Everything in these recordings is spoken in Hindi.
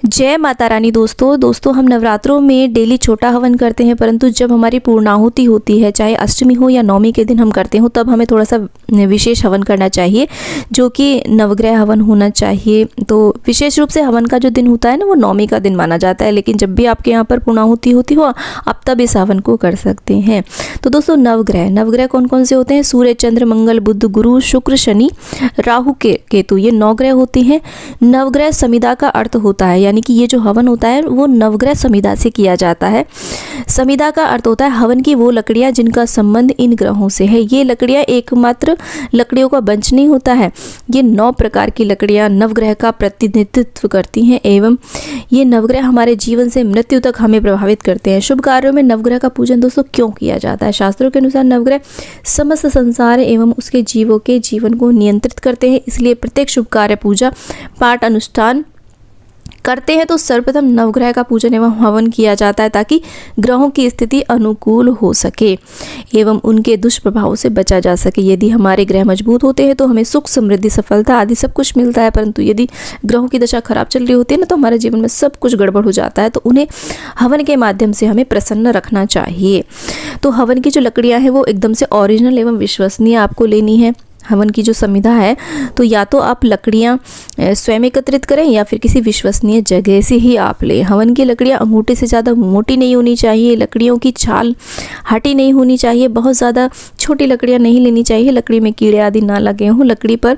जय माता रानी। दोस्तों हम नवरात्रों में डेली छोटा हवन करते हैं, परंतु जब हमारी पूर्णाहुति होती है, चाहे अष्टमी हो या नवमी के दिन हम करते हो, तब हमें थोड़ा सा विशेष हवन करना चाहिए, जो कि नवग्रह हवन होना चाहिए। तो विशेष रूप से हवन का जो दिन होता है ना, वो नवमी का दिन माना जाता है, लेकिन जब भी आपके यहाँ पर पूर्णाहुति होती हो, आप तब इस हवन को कर सकते हैं। तो दोस्तों नवग्रह कौन कौन से होते हैं? सूर्य, चंद्र, मंगल, बुध, गुरु, शुक्र, शनि, राहु, केतु, ये 9 ग्रह होते हैं। नवग्रह समिधा का अर्थ होता है, यानी कि ये जो हवन होता है वो नवग्रह समिधा से किया जाता है। समिधा का अर्थ होता है हवन की वो लकड़ियां जिनका संबंध इन ग्रहों से है। ये लकड़ियां एकमात्र लकड़ियों का बंच नहीं होता है, ये 9 प्रकार की लकड़ियां नवग्रह का प्रतिनिधित्व करती हैं, एवं ये नवग्रह हमारे जीवन से मृत्यु तक हमें प्रभावित करते हैं। शुभ कार्यों में नवग्रह का पूजन दोस्तों क्यों किया जाता है? शास्त्रों के अनुसार नवग्रह समस्त संसार एवं उसके जीवों के जीवन को नियंत्रित करते हैं, इसलिए प्रत्येक शुभ कार्य, पूजा पाठ, अनुष्ठान करते हैं तो सर्वप्रथम नवग्रह का पूजन एवं हवन किया जाता है, ताकि ग्रहों की स्थिति अनुकूल हो सके एवं उनके दुष्प्रभावों से बचा जा सके। यदि हमारे ग्रह मजबूत होते हैं तो हमें सुख, समृद्धि, सफलता आदि सब कुछ मिलता है, परंतु यदि ग्रहों की दशा खराब चल रही होती है ना, तो हमारे जीवन में सब कुछ गड़बड़ हो जाता है। तो उन्हें हवन के माध्यम से हमें प्रसन्न रखना चाहिए। तो हवन की जो लकड़ियाँ हैं वो एकदम से ओरिजिनल एवं विश्वसनीय आपको लेनी है। हवन की जो समिधा है, तो या तो आप लकड़ियाँ स्वयं एकत्रित करें या फिर किसी विश्वसनीय जगह से ही आप लें। हवन की लकड़ियाँ अंगूठे से ज़्यादा मोटी नहीं होनी चाहिए, लकड़ियों की छाल हटी नहीं होनी चाहिए, बहुत ज़्यादा छोटी लकड़ियाँ नहीं लेनी चाहिए, लकड़ी में कीड़े आदि ना लगे हों। लकड़ी पर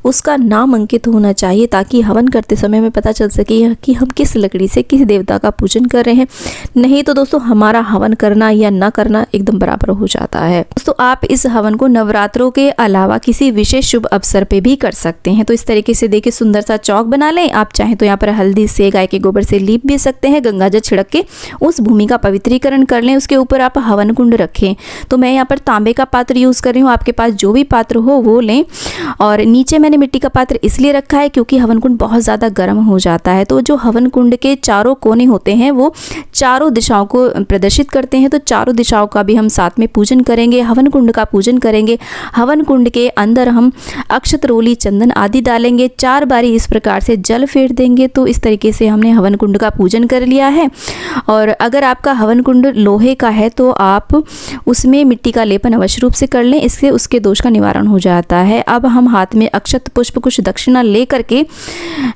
उसका नाम अंकित होना चाहिए, ताकि हवन करते समय हमें पता चल सके कि हम किस लकड़ी से किस देवता का पूजन कर रहे हैं। नहीं तो दोस्तों हमारा हवन करना या ना करना एकदम बराबर हो जाता है। दोस्तों आप इस हवन को नवरात्रों के अलावा किसी विशेष शुभ अवसर पे भी कर सकते हैं। तो इस तरीके से देखिए सुंदर सा चौक बना लें। आप चाहें तो यहाँ पर हल्दी से, गाय के गोबर से लीप भी सकते हैं। गंगा जल छिड़क के उस भूमि का पवित्रीकरण कर लें। उसके ऊपर आप हवन कुंड रखें। तो मैं यहाँ पर तांबे का पात्र यूज़ कर रही हूँ, आपके पास जो भी पात्र हो वो लें। और नीचे मैंने मिट्टी का पात्र इसलिए रखा है क्योंकि हवन कुंड बहुत ज़्यादा गर्म हो जाता है। तो जो हवन कुंड के चारों कोने होते हैं वो चारों दिशाओं को प्रदर्शित करते हैं, तो चारों दिशाओं का भी हम साथ में पूजन करेंगे, हवन कुंड का पूजन करेंगे। हवन कुंड के अंदर हम अक्षत, रोली, चंदन आदि डालेंगे। 4 बारी इस प्रकार से जल फेर देंगे। तो इस तरीके से हमने हवन कुंड का पूजन कर लिया है। और अगर आपका हवन कुंड लोहे का है तो आप उसमें मिट्टी का लेपन अवश्य रूप से कर लें, इससे उसके दोष का निवारण हो जाता है। अब हम हाथ में अक्षत, पुष्प, कुछ दक्षिणा ले करके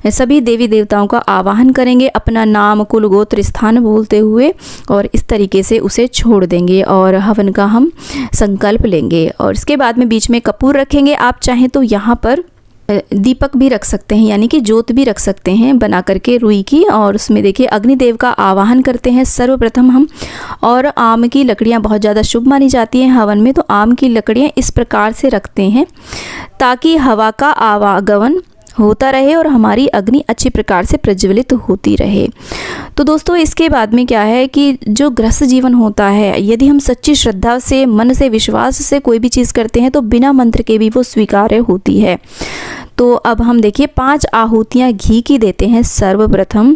सभी देवी देवताओं का आवाहन करेंगे, अपना नाम, कुल, गोत्र, स्थान बोलते हुए, और इस तरीके से उसे छोड़ देंगे और हवन का हम संकल्प लेंगे। और इसके बाद में बीच में कपूर रखेंगे। आप चाहें तो यहाँ पर दीपक भी रख सकते हैं, यानी कि जोत भी रख सकते हैं बना करके रुई की। और उसमें देखिए अग्निदेव का आवाहन करते हैं सर्वप्रथम हम। और आम की लकड़ियाँ बहुत ज़्यादा शुभ मानी जाती हैं हवन में, तो आम की लकड़ियाँ इस प्रकार से रखते हैं ताकि हवा का आवागमन होता रहे और हमारी अग्नि अच्छी प्रकार से प्रज्वलित होती रहे। तो दोस्तों इसके बाद में क्या है कि जो गृहस्थ जीवन होता है, यदि हम सच्ची श्रद्धा से, मन से, विश्वास से कोई भी चीज़ करते हैं तो बिना मंत्र के भी वो स्वीकार्य होती है। तो अब हम देखिए 5 आहुतियाँ घी की देते हैं। सर्वप्रथम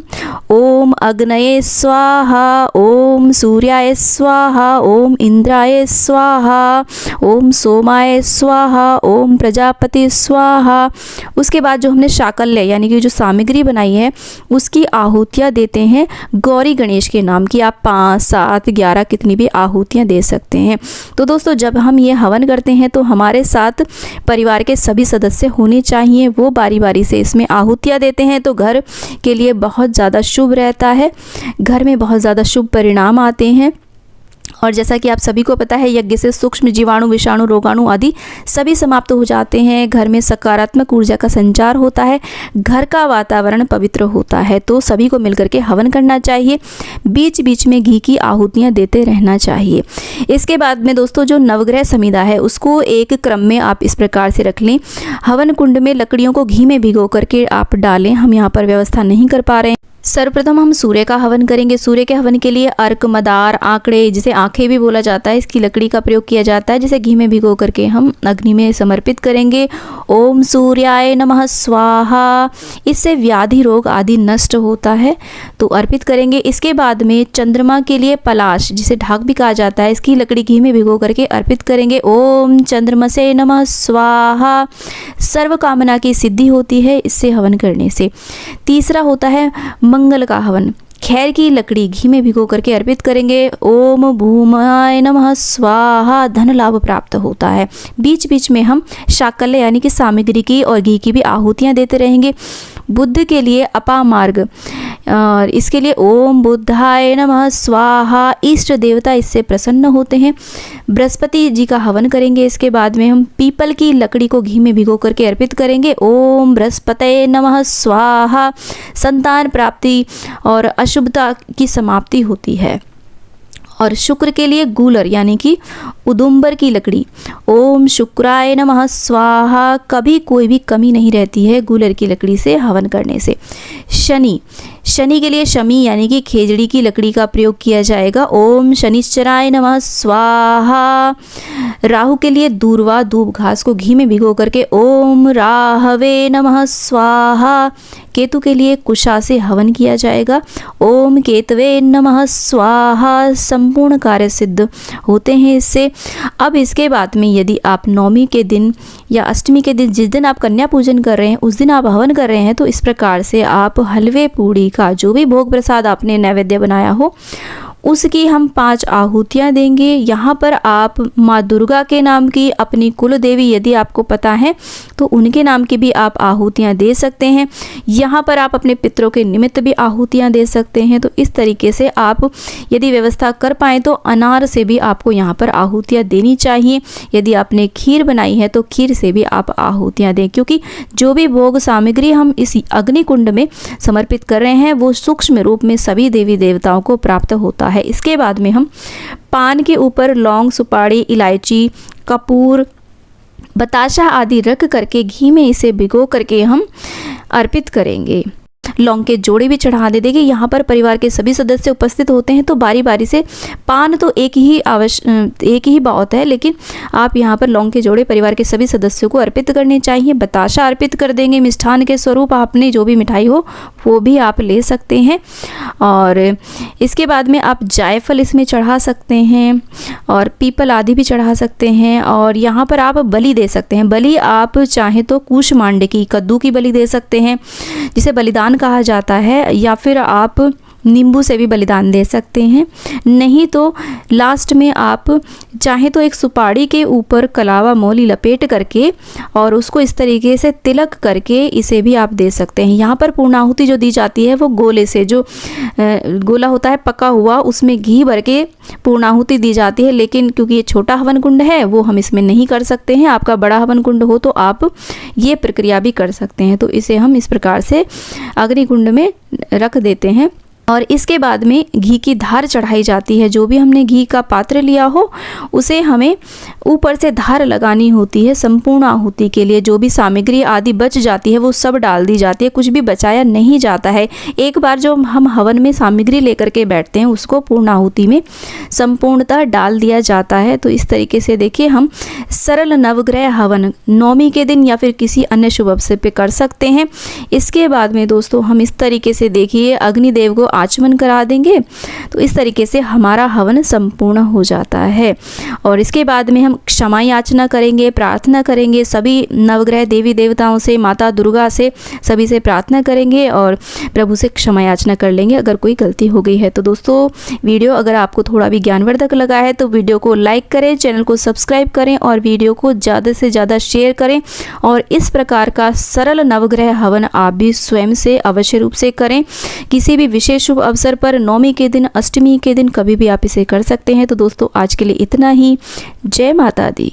ओम अग्नये स्वाहा, ओम सूर्याय स्वाहा, ओम इंद्राय स्वाहा, ओम सोमाय स्वाहा, ओम प्रजापति स्वाहा। उसके बाद जो हमने शाकल्य यानी कि जो सामग्री बनाई है उसकी आहुतियाँ देते हैं गौरी गणेश के नाम की। आप 5, 7, 11 कितनी भी आहुतियाँ दे सकते हैं। तो दोस्तों जब हम ये हवन करते हैं तो हमारे साथ परिवार के सभी सदस्य होने चाहिए, वो बारी बारी से इसमें आहुतियाँ देते हैं, तो घर के लिए बहुत ज़्यादा शुभ रहता है, घर में बहुत ज़्यादा शुभ परिणाम आते हैं। और जैसा कि आप सभी को पता है, यज्ञ से सूक्ष्म जीवाणु, विषाणु, रोगाणु आदि सभी समाप्त हो जाते हैं। घर में सकारात्मक ऊर्जा का संचार होता है, घर का वातावरण पवित्र होता है। तो सभी को मिलकर के हवन करना चाहिए, बीच बीच में घी की आहुतियाँ देते रहना चाहिए। इसके बाद में दोस्तों जो नवग्रह समिधा है उसको एक क्रम में आप इस प्रकार से रख लें। हवन कुंड में लकड़ियों को घी में भिगो करके आप डालें। हम यहाँ पर व्यवस्था नहीं कर पा रहे हैं। सर्वप्रथम हम सूर्य का हवन करेंगे। सूर्य के हवन के लिए अर्क, मदार, आंकड़े, जिसे आंखें भी बोला जाता है, इसकी लकड़ी का प्रयोग किया जाता है, जिसे घी में भिगो करके हम अग्नि में समर्पित करेंगे। ओम सूर्याय नमः स्वाहा, इससे व्याधि, रोग आदि नष्ट होता है, तो अर्पित करेंगे। इसके बाद में चंद्रमा के लिए पलाश, जिसे ढाक भी कहा जाता है, इसकी लकड़ी घी में भिगो करके अर्पित करेंगे। ओम चंद्रमसे नमः स्वाहा, सर्व कामना की सिद्धि होती है इससे हवन करने से। तीसरा होता है मंगल का हवन, खैर की लकड़ी घी में भिगो करके अर्पित करेंगे। ओम भूमाय नमः स्वाहा, धन लाभ प्राप्त होता है। बीच बीच में हम शाकल्य यानी कि सामग्री की और घी की भी आहुतियाँ देते रहेंगे। बुद्ध के लिए अपामार्ग, और इसके लिए ओम बुद्धाय नमः स्वाहा, इष्ट देवता इससे प्रसन्न होते हैं। बृहस्पति जी का हवन करेंगे। इसके बाद में हम पीपल की लकड़ी को घी में भिगो करके अर्पित करेंगे। ओम बृहस्पतये नमः स्वाहा, संतान प्राप्ति और अशुभता की समाप्ति होती है। और शुक्र के लिए गूलर यानी कि उदुम्बर की लकड़ी, ओम शुक्राय नमः स्वाहा, कभी कोई भी कमी नहीं रहती है गूलर की लकड़ी से हवन करने से। शनि के लिए शमी यानी कि खेजड़ी की लकड़ी का प्रयोग किया जाएगा। ओम शनिश्चराय नमः स्वाहा। राहु के लिए दूर्वा दूब घास को घी में भिगो करके ओम राहवे नमः स्वाहा। केतु के लिए कुशा से हवन किया जाएगा। ओम केतवे नमः स्वाहा, संपूर्ण कार्य सिद्ध होते हैं इससे। अब इसके बाद में यदि आप नवमी के दिन या अष्टमी के दिन, जिस दिन आप कन्या पूजन कर रहे हैं उस दिन आप हवन कर रहे हैं, तो इस प्रकार से आप हलवे पूड़ी का जो भी भोग प्रसाद आपने नैवेद्य बनाया हो उसकी हम 5 आहुतियाँ देंगे। यहाँ पर आप माँ दुर्गा के नाम की, अपनी कुल देवी यदि आपको पता है तो उनके नाम की भी आप आहुतियाँ दे सकते हैं। यहाँ पर आप अपने पितरों के निमित्त भी आहुतियाँ दे सकते हैं। तो इस तरीके से आप यदि व्यवस्था कर पाएँ तो अनार से भी आपको यहाँ पर आहुतियाँ देनी चाहिए। यदि आपने खीर बनाई है तो खीर से भी आप आहुतियाँ दें, क्योंकि जो भी भोग सामग्री हम इस अग्निकुंड में समर्पित कर रहे हैं वो सूक्ष्म रूप में सभी देवी देवताओं को प्राप्त होता है। इसके बाद में हम पान के ऊपर लौंग, सुपारी, इलायची, कपूर, बताशा आदि रख करके घी में इसे भिगो करके हम अर्पित करेंगे। लौंग के जोड़े भी चढ़ा दे देंगे। यहाँ पर परिवार के सभी सदस्य उपस्थित होते हैं तो बारी बारी से, पान तो एक ही बहुत है, लेकिन आप यहाँ पर लौंग के जोड़े परिवार के सभी सदस्यों को अर्पित करने चाहिए। बताशा अर्पित कर देंगे। मिष्ठान के स्वरूप आपने जो भी मिठाई हो वो भी आप ले सकते हैं। और इसके बाद में आप जायफल इसमें चढ़ा सकते हैं और पीपल आदि भी चढ़ा सकते हैं। और यहाँ पर आप बलि दे सकते हैं। बलि आप चाहें तो कूष्मांड की, कद्दू की बलि दे सकते हैं जिसे बलिदान कहा जाता है, या फिर आप नींबू से भी बलिदान दे सकते हैं। नहीं तो लास्ट में आप चाहें तो एक सुपारी के ऊपर कलावा मोली लपेट करके और उसको इस तरीके से तिलक करके इसे भी आप दे सकते हैं। यहाँ पर पूर्णाहुति जो दी जाती है वो गोले से, जो गोला होता है पका हुआ, उसमें घी भर के पूर्णाहुति दी जाती है। लेकिन क्योंकि ये छोटा हवन कुंड है वो हम इसमें नहीं कर सकते हैं। आपका बड़ा हवन कुंड हो तो आप ये प्रक्रिया भी कर सकते हैं। तो इसे हम इस प्रकार से अग्निकुंड में रख देते हैं। और इसके बाद में घी की धार चढ़ाई जाती है। जो भी हमने घी का पात्र लिया हो उसे हमें ऊपर से धार लगानी होती है। संपूर्ण आहुति के लिए जो भी सामग्री आदि बच जाती है वो सब डाल दी जाती है, कुछ भी बचाया नहीं जाता है। एक बार जो हम हवन में सामग्री लेकर के बैठते हैं उसको पूर्ण आहुति में संपूर्णतः डाल दिया जाता है। तो इस तरीके से देखिए हम सरल नवग्रह हवन नवमी के दिन या फिर किसी अन्य शुभ अवसर पे कर सकते हैं। इसके बाद में दोस्तों हम इस तरीके से देखिए अग्निदेव को आचमन करा देंगे। तो इस तरीके से हमारा हवन संपूर्ण हो जाता है। और इसके बाद में हम क्षमा याचना करेंगे, प्रार्थना करेंगे सभी नवग्रह देवी देवताओं से, माता दुर्गा से, सभी से प्रार्थना करेंगे और प्रभु से क्षमा याचना कर लेंगे अगर कोई गलती हो गई है। तो दोस्तों वीडियो अगर आपको थोड़ा भी ज्ञानवर्धक लगा है तो वीडियो को लाइक करें, चैनल को सब्सक्राइब करें और वीडियो को ज़्यादा से ज़्यादा शेयर करें। और इस प्रकार का सरल नवग्रह हवन आप भी स्वयं से अवश्य रूप से करें। किसी भी विशेष शुभ अवसर पर, नवमी के दिन, अष्टमी के दिन, कभी भी आप इसे कर सकते हैं। तो दोस्तों आज के लिए इतना ही। जय माता दी।